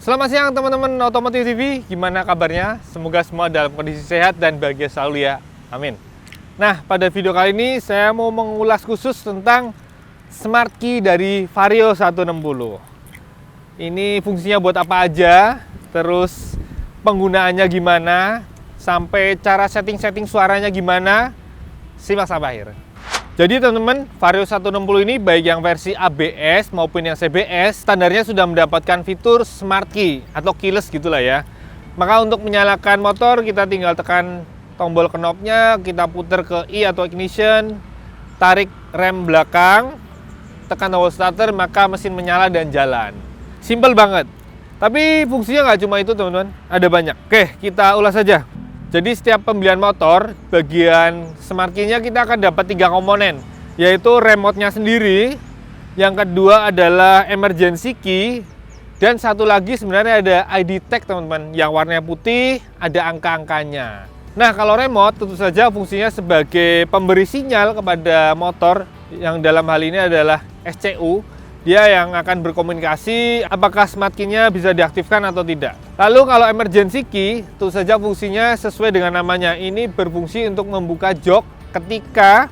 Selamat siang teman-teman Otomotif TV, gimana kabarnya? Semoga semua dalam kondisi sehat dan bahagia selalu ya, amin. Nah, pada video kali ini saya mau mengulas khusus tentang Smart Key dari Vario 160. Ini fungsinya buat apa aja, terus penggunaannya gimana, sampai cara setting-setting suaranya gimana, simak sampai akhir. Jadi teman-teman, Vario 160 ini baik yang versi ABS maupun yang CBS, standarnya sudah mendapatkan fitur Smart Key atau keyless gitulah ya. Maka untuk menyalakan motor, kita tinggal tekan tombol knopnya, kita putar ke I atau ignition, tarik rem belakang, tekan tombol starter, maka mesin menyala dan jalan. Simple banget. Tapi fungsinya nggak cuma itu teman-teman, ada banyak. Oke, kita ulas saja. Jadi setiap pembelian motor, bagian Smart Key-nya kita akan dapat 3 komponen, yaitu remote-nya sendiri, yang kedua adalah emergency key, dan satu lagi sebenarnya ada ID tag teman-teman, yang warnanya putih, ada angka-angkanya. Nah, kalau remote tentu saja fungsinya sebagai pemberi sinyal kepada motor, yang dalam hal ini adalah SCU. Dia yang akan berkomunikasi apakah Smart Key-nya bisa diaktifkan atau tidak. Lalu kalau emergency key, tentu saja fungsinya sesuai dengan namanya. Ini berfungsi untuk membuka jok ketika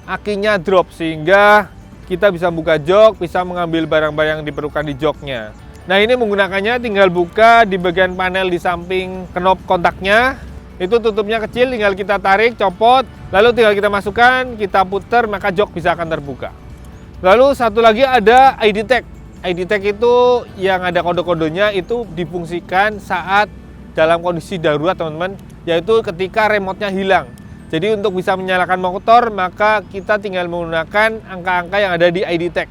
akinya drop, sehingga kita bisa buka jok, bisa mengambil barang-barang yang diperlukan di joknya. Nah, ini menggunakannya tinggal buka di bagian panel di samping knop kontaknya. Itu tutupnya kecil, tinggal kita tarik, copot, lalu tinggal kita masukkan, kita putar, maka jok bisa akan terbuka. Lalu satu lagi ada ID tag. ID tag itu yang ada kode-kodenya, itu difungsikan saat dalam kondisi darurat teman-teman, yaitu ketika remote-nya hilang. Jadi untuk bisa menyalakan motor, maka kita tinggal menggunakan angka-angka yang ada di ID tag.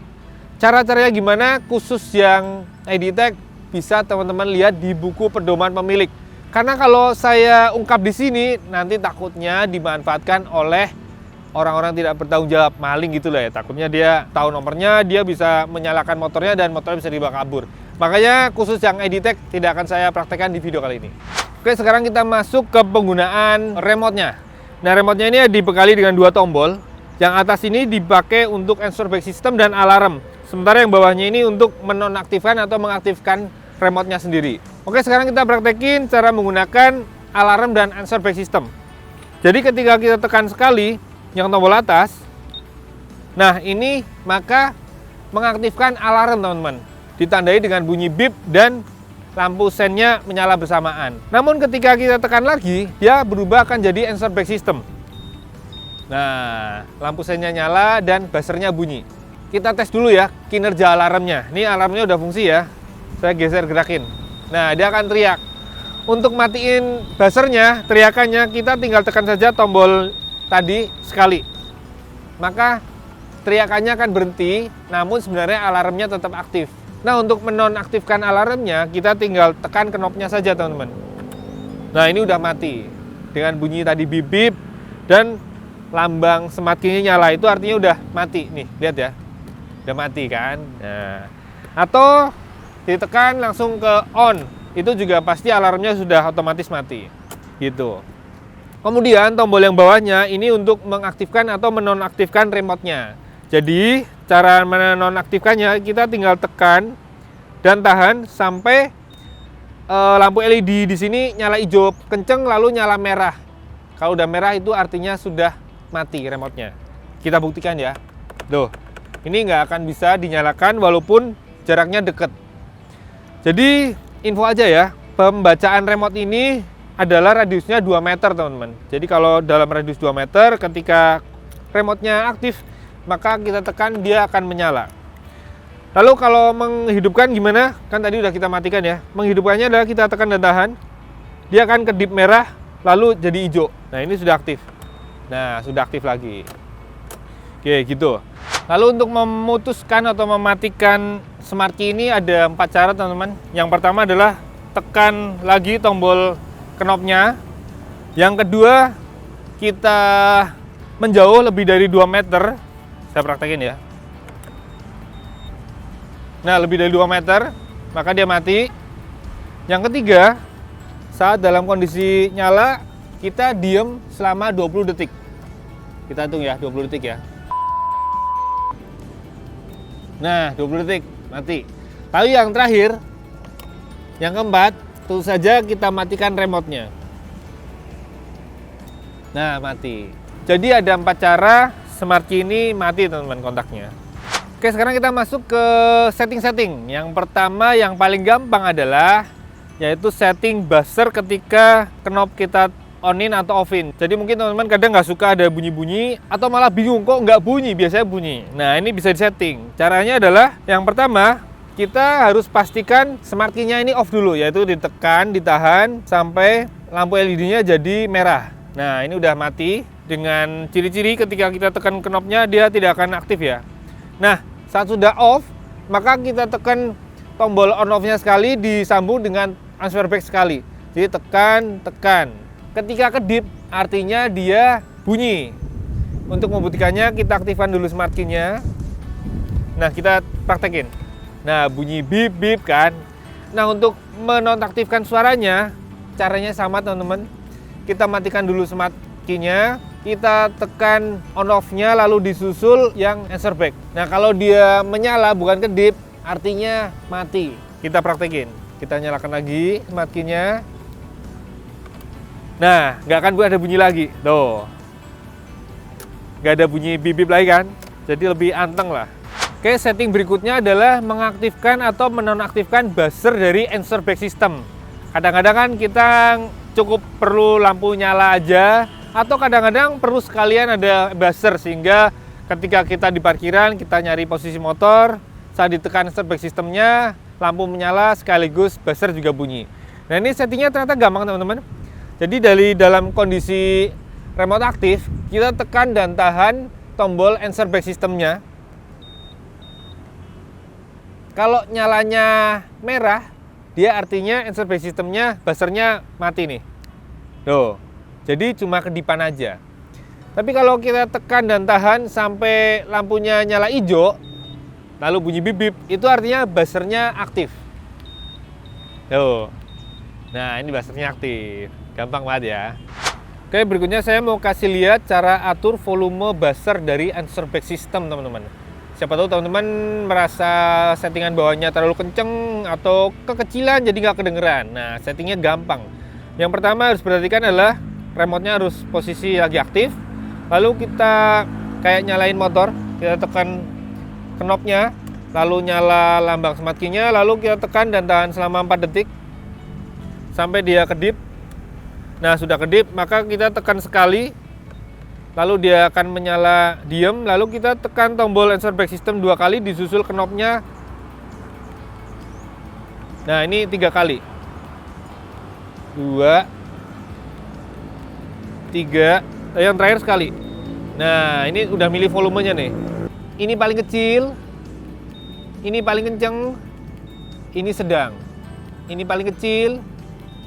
Cara-caranya gimana? Khusus yang ID tag bisa teman-teman lihat di buku pedoman pemilik. Karena kalau saya ungkap di sini, nanti takutnya dimanfaatkan oleh orang-orang tidak bertanggung jawab, maling gitu lah ya. Takutnya dia tahu nomornya, dia bisa menyalakan motornya dan motornya bisa dibawa kabur. Makanya khusus yang ID tag tidak akan saya praktekkan di video kali ini. Oke, sekarang kita masuk ke penggunaan remote-nya. Nah, remote-nya ini dibekali dengan 2 tombol. Yang atas ini dipakai untuk answer back system dan alarm. Sementara yang bawahnya ini untuk menonaktifkan atau mengaktifkan remote-nya sendiri. Oke, sekarang kita praktekin cara menggunakan alarm dan answer back system. Jadi ketika kita tekan sekali yang tombol atas, nah ini maka mengaktifkan alarm teman-teman, ditandai dengan bunyi bip dan lampu sennya menyala bersamaan. Namun ketika kita tekan lagi, dia berubah akan jadi answer back system. Nah, lampu sennya nyala dan buzzernya bunyi. Kita tes dulu ya kinerja alarmnya. Ini alarmnya udah fungsi ya, saya geser gerakin. Nah, dia akan teriak. Untuk matiin buzzernya, teriakannya, kita tinggal tekan saja tombol tadi sekali, maka teriakannya akan berhenti, namun sebenarnya alarmnya tetap aktif. Nah, untuk menonaktifkan alarmnya, kita tinggal tekan knopnya saja teman-teman. Nah, ini udah mati dengan bunyi tadi bip-bip dan lambang Smart Key-nya nyala, itu artinya udah mati nih, lihat ya, udah mati kan. Nah, atau ditekan langsung ke on, itu juga pasti alarmnya sudah otomatis mati gitu. Kemudian tombol yang bawahnya ini untuk mengaktifkan atau menonaktifkan remote-nya. Jadi cara menonaktifkannya, kita tinggal tekan dan tahan sampai lampu LED di sini nyala hijau kenceng lalu nyala merah. Kalau udah merah itu artinya sudah mati remote-nya. Kita buktikan ya. Tuh, ini nggak akan bisa dinyalakan walaupun jaraknya deket. Jadi info aja ya, pembacaan remote ini adalah radiusnya 2 meter teman-teman. Jadi kalau dalam radius 2 meter, ketika remote-nya aktif, maka kita tekan, dia akan menyala. Lalu kalau menghidupkan gimana? Kan tadi udah kita matikan ya. Menghidupkannya adalah kita tekan dan tahan, dia akan kedip merah lalu jadi hijau. Nah, ini sudah aktif. Nah, sudah aktif lagi. Oke, gitu. Lalu untuk memutuskan atau mematikan Smart Key ini ada 4 cara teman-teman. Yang pertama adalah tekan lagi tombol knopnya. Yang kedua, kita menjauh lebih dari 2 meter. Saya praktekin ya. Nah, lebih dari 2 meter, maka dia mati. Yang ketiga, saat dalam kondisi nyala, kita diem selama 20 detik. Kita hitung ya, 20 detik ya. Nah, 20 detik, mati. Lalu yang terakhir, Yang keempat, tentu saja kita matikan remote-nya. Nah, mati. Jadi ada 4 cara smart key ini mati, teman-teman, kontaknya. Oke, sekarang kita masuk ke setting-setting. Yang pertama, yang paling gampang adalah yaitu setting buzzer ketika knob kita on-in atau off-in. Jadi mungkin teman-teman kadang nggak suka ada bunyi-bunyi atau malah bingung kok nggak bunyi, biasanya bunyi. Nah, ini bisa disetting. Caranya adalah yang pertama, kita harus pastikan smart key-nya ini off dulu, yaitu ditekan, ditahan sampai lampu LED-nya jadi merah. Nah, ini udah mati. Dengan ciri-ciri ketika kita tekan knobnya dia tidak akan aktif ya. Nah, saat sudah off, maka kita tekan tombol on off-nya sekali disambung dengan answer back sekali. Jadi tekan. Ketika kedip artinya dia bunyi. Untuk membuktikannya kita aktifkan dulu smart key-nya. Nah, kita praktekin. Nah, bunyi bip bip kan. Nah, untuk menonaktifkan suaranya caranya sama, teman-teman. Kita matikan dulu smart key-nya, kita tekan on off-nya lalu disusul yang answer back. Nah, kalau dia menyala bukan kedip, artinya mati. Kita praktekin. Kita nyalakan lagi smart key-nya. Nah, nggak akan ada bunyi lagi. Tuh. Nggak ada bunyi bip-bip lagi kan? Jadi lebih anteng lah. Oke, setting berikutnya adalah mengaktifkan atau menonaktifkan buzzer dari answer back system. Kadang-kadang kan kita cukup perlu lampu nyala aja, atau kadang-kadang perlu sekalian ada buzzer sehingga ketika kita di parkiran kita nyari posisi motor, saat ditekan answer back systemnya lampu menyala sekaligus buzzer juga bunyi. Nah, ini settingnya ternyata gampang, teman-teman. Jadi dari dalam kondisi remote aktif kita tekan dan tahan tombol answer back systemnya. Kalau nyalanya merah, dia artinya answer back systemnya buzzernya mati nih. Tuh. Jadi cuma kedipan aja. Tapi kalau kita tekan dan tahan sampai lampunya nyala hijau, lalu bunyi bip-bip, itu artinya buzzernya aktif. Tuh. Nah, ini buzzernya aktif. Gampang banget ya. Oke, berikutnya saya mau kasih lihat cara atur volume buzzer dari answer back system, teman-teman. Siapa tahu teman-teman merasa settingan bawahnya terlalu kenceng atau kekecilan jadi nggak kedengeran. Nah, settingnya gampang. Yang pertama harus perhatikan adalah remote-nya harus posisi lagi aktif. Lalu kita kayak nyalain motor, kita tekan knobnya, lalu nyala lambang smart key-nya, lalu kita tekan dan tahan selama 4 detik sampai dia kedip. Nah, sudah kedip, maka kita tekan sekali, lalu dia akan menyala diem, lalu kita tekan tombol answer back system 2 kali disusul knobnya. Nah, ini 3 kali. 2, 3, yang terakhir sekali. Nah, ini udah milih volumenya nih. Ini paling kecil, ini paling kenceng, ini sedang. Ini paling kecil,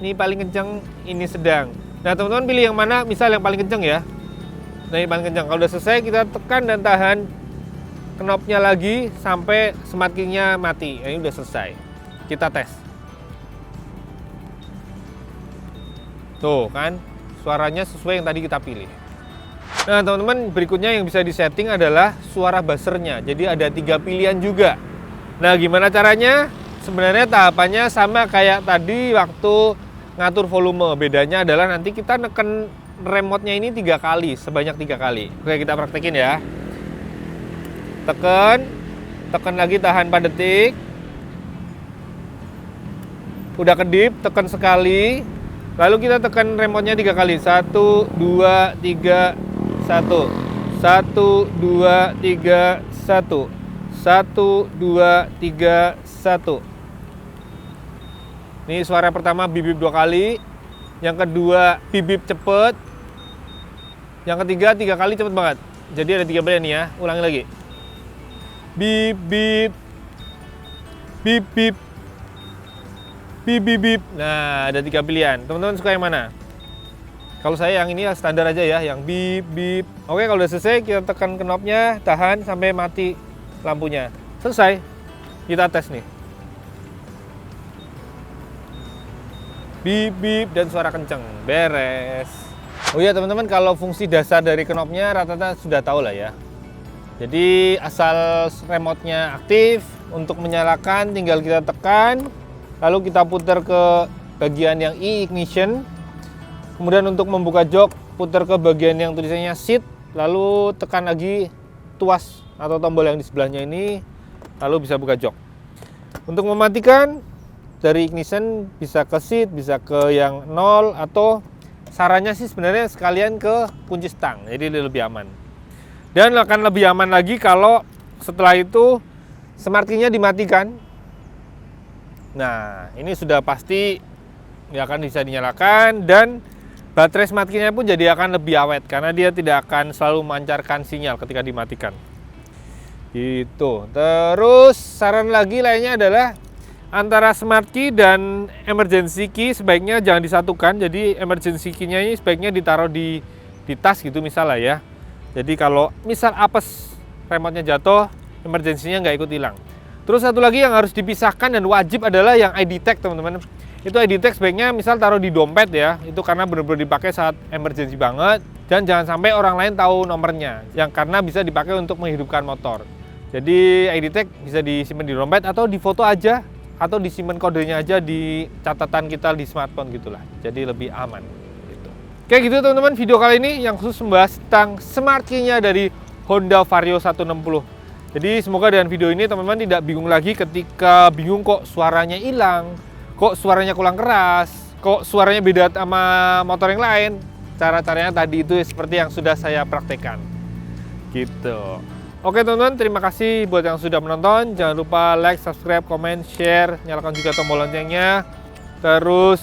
ini paling kenceng, ini sedang. Nah, teman-teman pilih yang mana, misal yang paling kenceng ya. Nah, ini paling kencang. Kalau udah selesai, kita tekan dan tahan knobnya lagi sampai smart key-nya mati. Nah, ini udah selesai. Kita tes. Tuh kan, suaranya sesuai yang tadi kita pilih. Nah, teman-teman, berikutnya yang bisa disetting adalah suara buzzernya. Jadi ada 3 pilihan juga. Nah, gimana caranya? Sebenarnya tahapannya sama kayak tadi waktu ngatur volume. Bedanya adalah nanti kita neken remote-nya ini 3 kali, sebanyak 3 kali. Oke, kita praktekin ya. Tekan lagi, tahan 4 detik. Udah kedip, tekan sekali. Lalu kita tekan remote-nya 3 kali. 1, 2, 3, 1. 1, 2, 3, 1. 1, 2, 3, 1. Ini suara pertama bip-bip 2 kali. Yang kedua bip-bip cepet. Yang ketiga 3 kali cepet banget. Jadi ada 3 pilihan nih ya. Ulangi lagi. Bip bip. Bip bip. Bip bip bip. Nah, ada 3 pilihan. Teman-teman suka yang mana? Kalau saya yang ini ya standar aja ya, yang bip bip. Oke, kalau udah selesai kita tekan knobnya, tahan sampai mati lampunya. Selesai. Kita tes nih. Bip bip dan suara kenceng. Beres. Oh iya teman-teman, kalau fungsi dasar dari knobnya rata-rata sudah tahu lah ya. Jadi asal remote-nya aktif, untuk menyalakan tinggal kita tekan. lalu kita putar ke bagian yang ignition. Kemudian untuk membuka jok, putar ke bagian yang tulisannya seat, lalu tekan lagi tuas atau tombol yang di sebelahnya ini, lalu bisa buka jok. Untuk mematikan, dari ignition bisa ke seat, bisa ke yang 0, atau sarannya sih sebenarnya sekalian ke kunci stang, jadi lebih aman. Dan akan lebih aman lagi kalau setelah itu smart key-nya dimatikan. Nah, ini sudah pasti nggak akan bisa dinyalakan, dan baterai smart key-nya pun jadi akan lebih awet karena dia tidak akan selalu memancarkan sinyal ketika dimatikan. Gitu. Terus saran lagi lainnya adalah antara smart key dan emergency key sebaiknya jangan disatukan. Jadi emergency key-nya ini sebaiknya ditaruh di tas gitu misalnya ya. Jadi kalau misal apes remote-nya jatuh, emergency-nya nggak ikut hilang. Terus satu lagi yang harus dipisahkan dan wajib adalah yang ID tag, teman-teman. Itu ID tag sebaiknya misal taruh di dompet ya. Itu karena benar-benar dipakai saat emergency banget. Dan jangan sampai orang lain tahu nomornya, yang karena bisa dipakai untuk menghidupkan motor. Jadi ID tag bisa disimpan di dompet atau di foto aja, atau disimpan kodenya aja di catatan kita di smartphone gitulah. Jadi lebih aman gitu. Kayak gitu teman-teman, video kali ini yang khusus membahas tentang smart key-nya dari Honda Vario 160. Jadi semoga dengan video ini teman-teman tidak bingung lagi ketika bingung kok suaranya hilang, kok suaranya kurang keras, kok suaranya beda sama motor yang lain. Cara-caranya tadi itu seperti yang sudah saya praktekkan. Gitu. Oke teman-teman, terima kasih buat yang sudah menonton. Jangan lupa like, subscribe, komen, share, nyalakan juga tombol loncengnya. Terus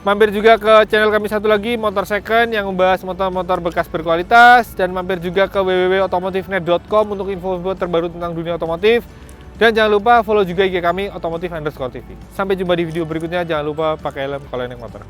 mampir juga ke channel kami satu lagi, Motor Second, yang membahas motor-motor bekas berkualitas. Dan mampir juga ke www.otomotifnet.com untuk info-info terbaru tentang dunia otomotif. Dan jangan lupa follow juga IG kami, otomotif_tv. Sampai jumpa di video berikutnya. Jangan lupa pakai helm kalau naik motor.